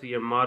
CMR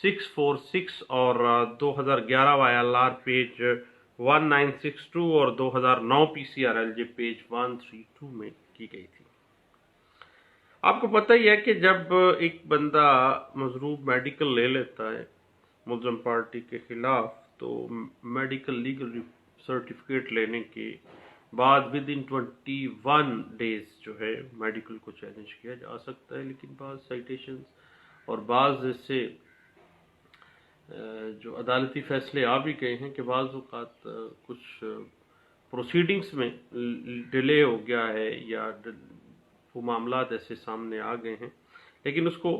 646 اور 2011 YLR page 1962 اور 2009 PCRLJ page 132 میں کی گئی تھی۔ آپ کو پتہ ہی ہے کہ جب ایک بندہ مضروب میڈیکل لے لیتا ہے ملزم پارٹی کے خلاف تو میڈیکل لیگل سرٹیفکیٹ لینے کے بعد ود ان 21 ڈیز جو ہے میڈیکل کو چیلنج کیا جا سکتا ہے، لیکن بعض سائٹیشنز اور بعض ایسے جو عدالتی فیصلے آ بھی گئے ہیں کہ بعض اوقات کچھ پروسیڈنگز میں ڈیلے ہو گیا ہے یا وہ معاملات ایسے سامنے آ گئے ہیں، لیکن اس کو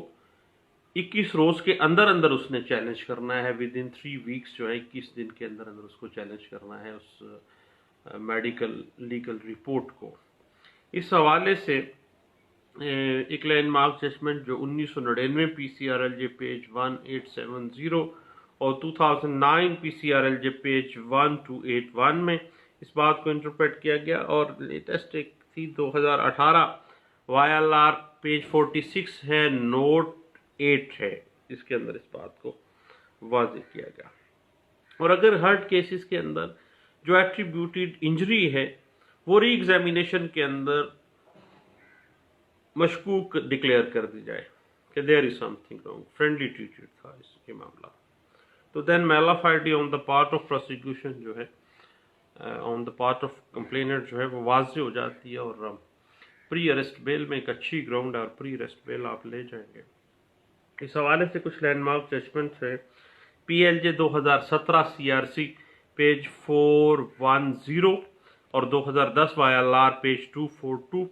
21 روز کے اندر اندر اس نے چیلنج کرنا ہے، ود ان 3 ویکس جو ہے 21 دن کے اندر اندر اس کو چیلنج کرنا ہے اس میڈیکل لیگل رپورٹ کو۔ اس حوالے سے ایک لینڈ مارک ججمنٹ جو 1999 PCRLJ پیج 1870 اور 2009 PCRLJ پیج 1281 میں اس بات کو انٹرپریٹ کیا گیا، اور لیٹسٹ ایک تھی 2018 YLR پیج 46 ہے، نوٹ 8 ہے، اس کے اندر اس بات کو واضح کیا گیا۔ اور اگر ہرٹ کیسز کے اندر جو ایٹریبیوٹیڈ انجری ہے وہ ری ایگزامینیشن کے اندر مشکوک ڈکلیئر کر دی جائے کہ there is something wrong, friendly treated تھا اس کے معاملہ، تو then mala fide on the part of prosecution جو ہے on the part of complainant جو ہے وہ واضح ہو جاتی ہے، اور پری اریسٹ بیل میں ایک اچھی گراؤنڈ ہے اور پری اریسٹ بیل آپ لے جائیں گے۔ اس حوالے سے کچھ لینڈ مارک ججمنٹ ہے۔ PLJ 2017 CRC پیج 410 اور 2010 YLR پیج 242،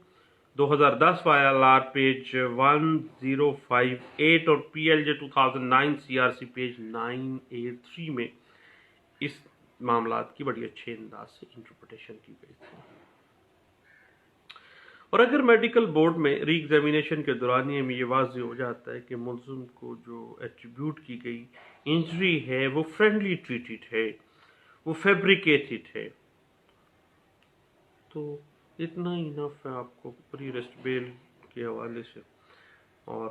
2010 YLR پیج 1058 اور PLJ 2009 CRC پیج 983 میں اس معاملات کی بڑی اچھے انداز سے انٹرپریٹیشن کی گئی تھی۔ اور اگر میڈیکل بورڈ میں ری ایگزامینیشن کے دورانیے میں یہ واضح ہو جاتا ہے کہ ملزم کو جو ایٹریبیوٹ کی گئی انجری ہے وہ فرینڈلی ٹریٹڈ ہے، وہ فیبریکیٹڈ ہے، تو اتنا ہی انف ہے آپ کو پری ریسٹ بیل کے حوالے سے۔ اور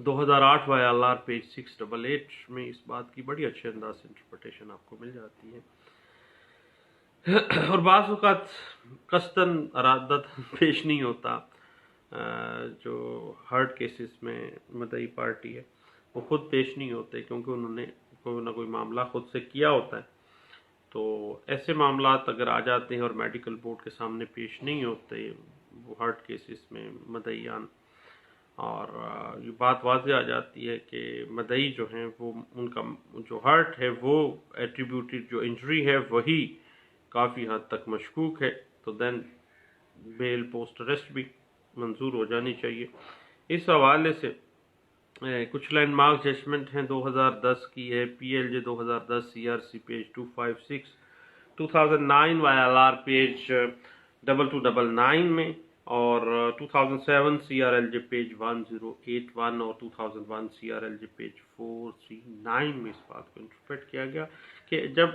2008 YLR پیج 688 میں اس بات کی بڑی اچھے انداز سے انٹرپریٹیشن آپ کو مل جاتی ہے۔ اور بعض اوقات قصداً ارادت پیش نہیں ہوتا، جو ہرٹ کیسز میں مدعی پارٹی ہے وہ خود پیش نہیں ہوتے کیونکہ انہوں نے کوئی نہ کوئی معاملہ خود سے کیا ہوتا ہے، تو ایسے معاملات اگر آ جاتے ہیں اور میڈیکل بورڈ کے سامنے پیش نہیں ہوتے وہ ہرٹ کیسز میں مدعیان، اور یہ بات واضح آ جاتی ہے کہ مدعی جو ہیں وہ ان کا جو ہرٹ ہے وہ ایٹریبیوٹیڈ جو انجری ہے وہی کافی حد تک مشکوک ہے، تو دین بیل پوسٹ اریسٹ بھی منظور ہو جانی چاہیے۔ اس حوالے سے کچھ لینڈ مارک ججمنٹ ہیں 2010 کی ہے، PLJ 2010 CRC page 256، 2009 YLR page 2299 میں، اور 2007 CRLJ پیج 1081 اور 2001 CRLJ پیج 439 میں اس بات کو انٹرپریٹ کیا گیا کہ جب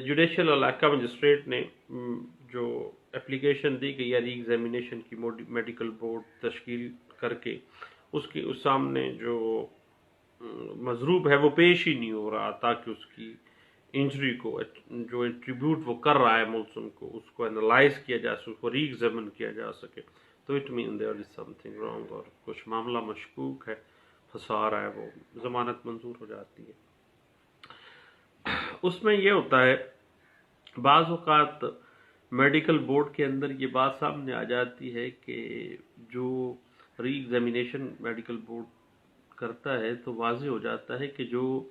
جوڈیشل علاقہ مجسٹریٹ نے جو اپلیکیشن دی گئی ہے ری ایگزامینیشن کی میڈیکل بورڈ تشکیل کر کے اس سامنے جو مضروب ہے وہ پیش ہی نہیں ہو رہا تاکہ اس کی انجری کو جو ایٹریبیوٹ وہ کر رہا ہے ملزم کو اس کو انالائز کیا جا سکے، اس کو ری ایگزامن کیا جا سکے، تو it mean there is something wrong, اور کچھ معاملہ مشکوک ہے، پھنسا رہا ہے، وہ ضمانت منظور ہو جاتی ہے۔ اس میں یہ ہوتا ہے بعض اوقات میڈیکل بورڈ کے اندر یہ بات سامنے آ جاتی ہے کہ جو ری ایگزامینیشن میڈیکل بورڈ کرتا ہے تو واضح ہو جاتا ہے کہ جو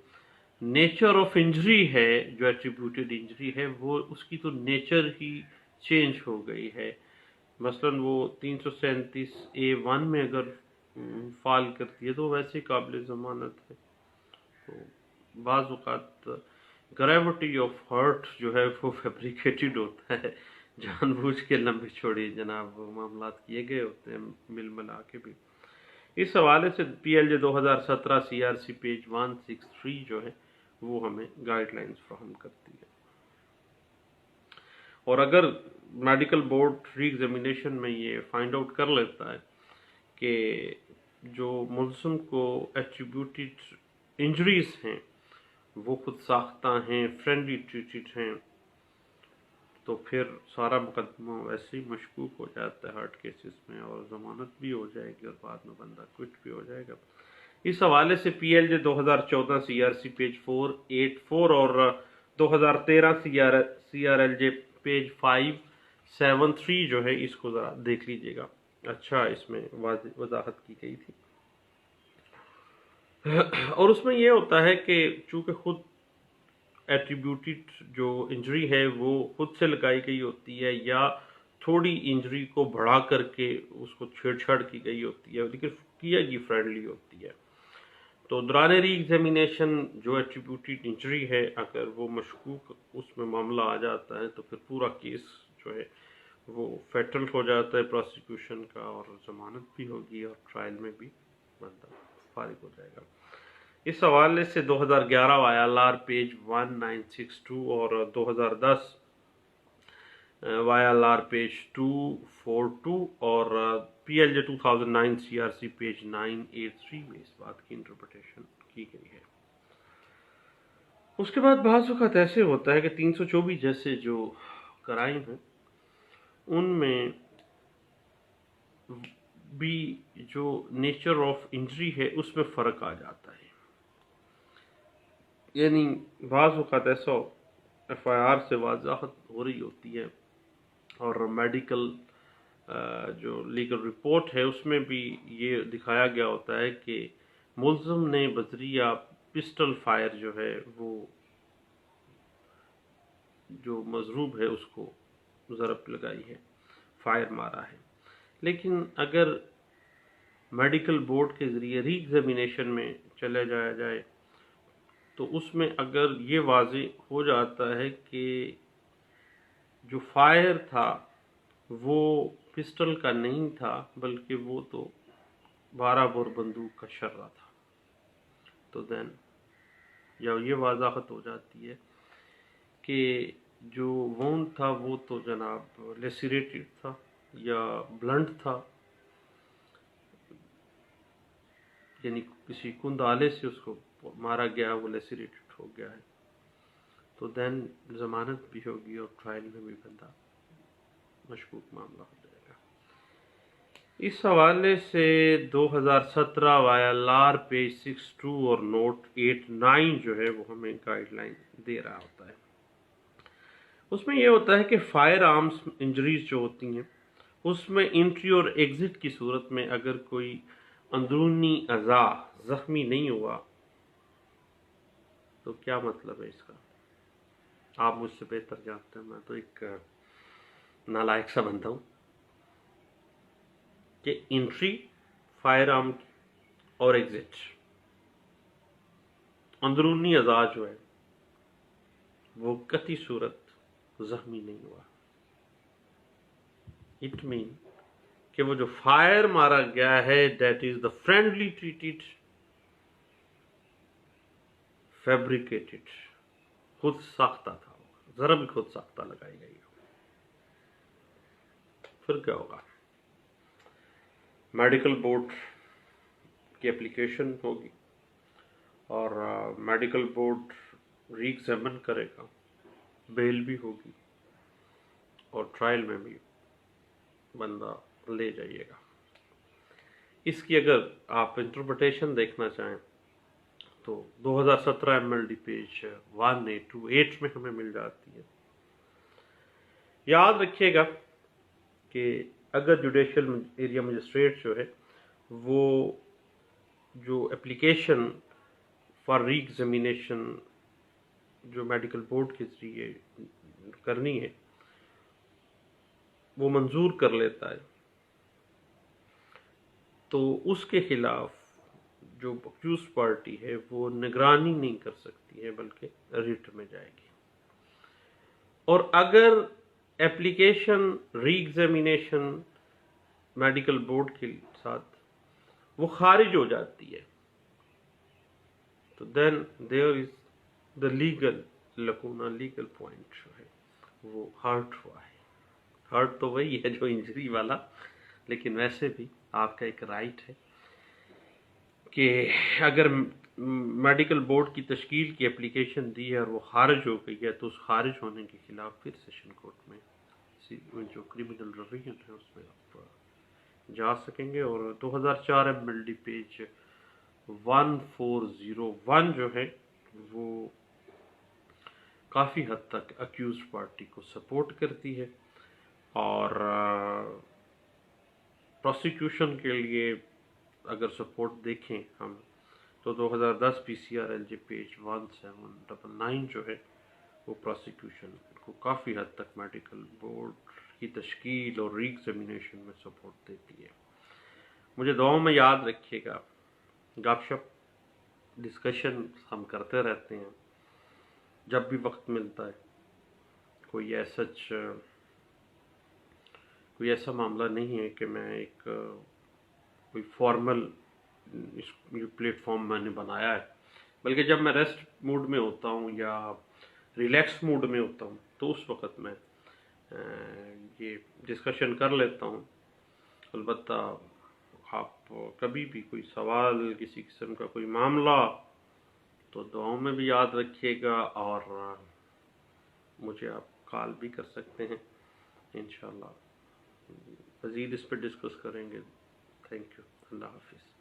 نیچر آف انجری ہے، جو ایٹریبیوٹیڈ انجری ہے، وہ اس کی تو نیچر ہی چینج ہو گئی ہے، مثلاً وہ 337A1 میں اگر فال کرتی ہے تو ویسے قابل ضمانت ہے، تو بعض اوقات گریوٹی آف ہرٹ جو ہے وہ فیبریکیٹڈ ہوتا ہے، جان بوجھ کے لمبی چھوڑی جناب معاملات کیے گئے ہوتے ہیں مل ملا کے بھی۔ اس حوالے سے PLJ 2017 CRC پیج 163 جو ہے وہ ہمیں گائیڈ لائنز فراہم کرتی ہے۔ اور اگر میڈیکل بورڈ ری ایگزامینیشن میں یہ فائنڈ آؤٹ کر لیتا ہے کہ جو ملزم کو ایٹریبیوٹیڈ انجریز ہیں وہ خود ساختہ ہیں، فرینڈلی ٹریٹڈ ہیں، تو پھر سارا مقدمہ ویسے ہی مشکوک ہو جاتا ہے ہارڈ کیسز میں، اور ضمانت بھی ہو جائے گی اور بعد میں بندہ کوئٹ بھی ہو جائے گا۔ اس حوالے سے P L J 2014 C R C page 484 اور 2013 C R L J page 573 جو ہے اس کو ذرا دیکھ لیجئے گا۔ اچھا اس میں وضاحت کی گئی تھی، اور اس میں یہ ہوتا ہے کہ چونکہ خود ایٹریبیوٹیڈ جو انجری ہے وہ خود سے لگائی گئی ہوتی ہے یا تھوڑی انجری کو بڑھا کر کے اس کو چھیڑ چھاڑ کی گئی ہوتی ہے، لیکن کیا گی فرینڈلی ہوتی ہے، تو دوران ری ایگزامینیشن جو ایٹریبیوٹیڈ انجری ہے اگر وہ مشکوک اس میں معاملہ آ جاتا ہے تو پھر پورا کیس جو ہے وہ فیٹل ہو جاتا ہے پروسیکیوشن کا، اور ضمانت بھی ہوگی اور ٹرائل میں بھی بندہ فارغ ہو جائے گا۔ اس حوالے سے 2011 وائی ایل آر پیج 1962 اور 2010 وائی ایل آر پیج 242 اور P L J 2009 C R C page 983 میں اس بات کی انٹرپریٹیشن کی گئی ہے۔ اس کے بعد بعض اوقات ایسے ہوتا ہے کہ 324 جیسے جو کرائم ہیں ان میں بھی جو نیچر آف انجری ہے اس میں فرق آ جاتا ہے، یعنی بعض اوقات ایسا ایف آئی آر سے وضاحت ہو رہی ہوتی ہے اور میڈیکل جو لیگل رپورٹ ہے اس میں بھی یہ دکھایا گیا ہوتا ہے کہ ملزم نے بذریعہ پسٹل فائر جو ہے وہ جو مضروب ہے اس کو ضرب لگائی ہے، فائر مارا ہے، لیکن اگر میڈیکل بورڈ کے ذریعے ری ایگزامینیشن میں چلے جایا جائے تو اس میں اگر یہ واضح ہو جاتا ہے کہ جو فائر تھا وہ پسٹل کا نہیں تھا بلکہ وہ تو 12 بور بندوق کا شرہ تھا، تو دین یا یہ وضاحت ہو جاتی ہے کہ جو وونڈ تھا وہ تو جناب لیسیریٹڈ تھا یا بلنٹ تھا، یعنی کسی کند آلے سے اس کو مارا گیا، وہ لیسیریٹڈ ہو گیا ہے، تو دین ضمانت بھی ہوگی اور ٹرائل میں بھی بندہ مشکوک معاملہ ہو جائے گا۔ اس حوالے سے 2017 وائی ایل آر پیج 62 اور نوٹ 89 جو ہے وہ ہمیں گائیڈ لائن دے رہا ہوتا ہے۔ اس میں یہ ہوتا ہے کہ فائر آرمز انجریز جو ہوتی ہیں اس میں انٹری اور ایگزٹ کی صورت میں اگر کوئی اندرونی اعضاء زخمی نہیں ہوا تو کیا مطلب ہے اس کا؟ آپ مجھ سے بہتر جانتے ہیں، میں تو ایک نالائق سا بندہ ہوں کہ انٹری فائر آرم اور ایگزٹ اندرونی اعضاء جو ہے وہ قطعی صورت زخمی نہیں ہوا، اٹ مین کہ وہ جو فائر مارا گیا ہے that is the friendly treated fabricated, خود ساختہ تھا، ضرب خود ساختہ لگائی گئی ہو، پھر کیا ہوگا؟ میڈیکل بورڈ کی اپلیکیشن ہوگی اور میڈیکل بورڈ ری ایگزامن کرے گا، بیل بھی ہوگی اور ٹرائل میں بھی بندہ لے جائیے گا۔ اس کی اگر آپ انٹرپریٹیشن دیکھنا چاہیں تو 2017 ایم ایل ڈی پیج 1828 میں ہمیں مل جاتی ہے۔ یاد رکھیے گا کہ اگر جوڈیشل ایریا مجسٹریٹ جو ہے وہ جو اپلیکیشن فار ری ایگزامینیشن جو میڈیکل بورڈ کے ذریعے کرنی ہے وہ منظور کر لیتا ہے تو اس کے خلاف جو اکیوز پارٹی ہے وہ نگرانی نہیں کر سکتی ہے بلکہ ریٹ میں جائے گی، اور اگر application re examination medical board کے ساتھ وہ خارج ہو جاتی ہے تو then there is the legal lacuna, legal point جو ہے وہ ہارٹ ہوا ہے۔ ہارٹ تو وہی ہے جو انجری والا، لیکن ویسے بھی آپ کا ایک رائٹ ہے کہ اگر میڈیکل بورڈ کی تشکیل کی اپلیکیشن دی ہے اور وہ خارج ہو گئی ہے تو اس خارج ہونے کے خلاف پھر سیشن کورٹ میں جو کرمنل ریویژن ہے اس میں آپ جا سکیں گے. اور 2004 ایم ایل ڈی پیج 1401 جو ہے وہ کافی حد تک اکیوز پارٹی کو سپورٹ کرتی ہے اور پروسیکیوشن کے لیے اگر سپورٹ دیکھیں ہم تو 2010 P C R L J page 1799 جو ہے وہ پروسیکیوشن کو کافی حد تک میڈیکل بورڈ کی تشکیل اور ری ایگزامینیشن میں سپورٹ دیتی ہے. مجھے دعاؤں میں یاد رکھیے گا. گپ شپ ڈسکشن ہم کرتے رہتے ہیں جب بھی وقت ملتا ہے. کوئی ایسا معاملہ نہیں ہے کہ میں ایک کوئی فارمل پلیٹ فارم میں نے بنایا ہے، بلکہ جب میں ریسٹ موڈ میں ہوتا ہوں یا ریلیکس موڈ میں ہوتا ہوں تو اس وقت میں یہ ڈسکشن کر لیتا ہوں. البتہ آپ کبھی بھی کوئی سوال، کسی قسم کا کوئی معاملہ تو دعاؤں میں بھی یاد رکھیے گا اور مجھے آپ کال بھی کر سکتے ہیں. انشاءاللہ مزید اس پہ ڈسکس کریں گے. Thank you. اللہ حافظ.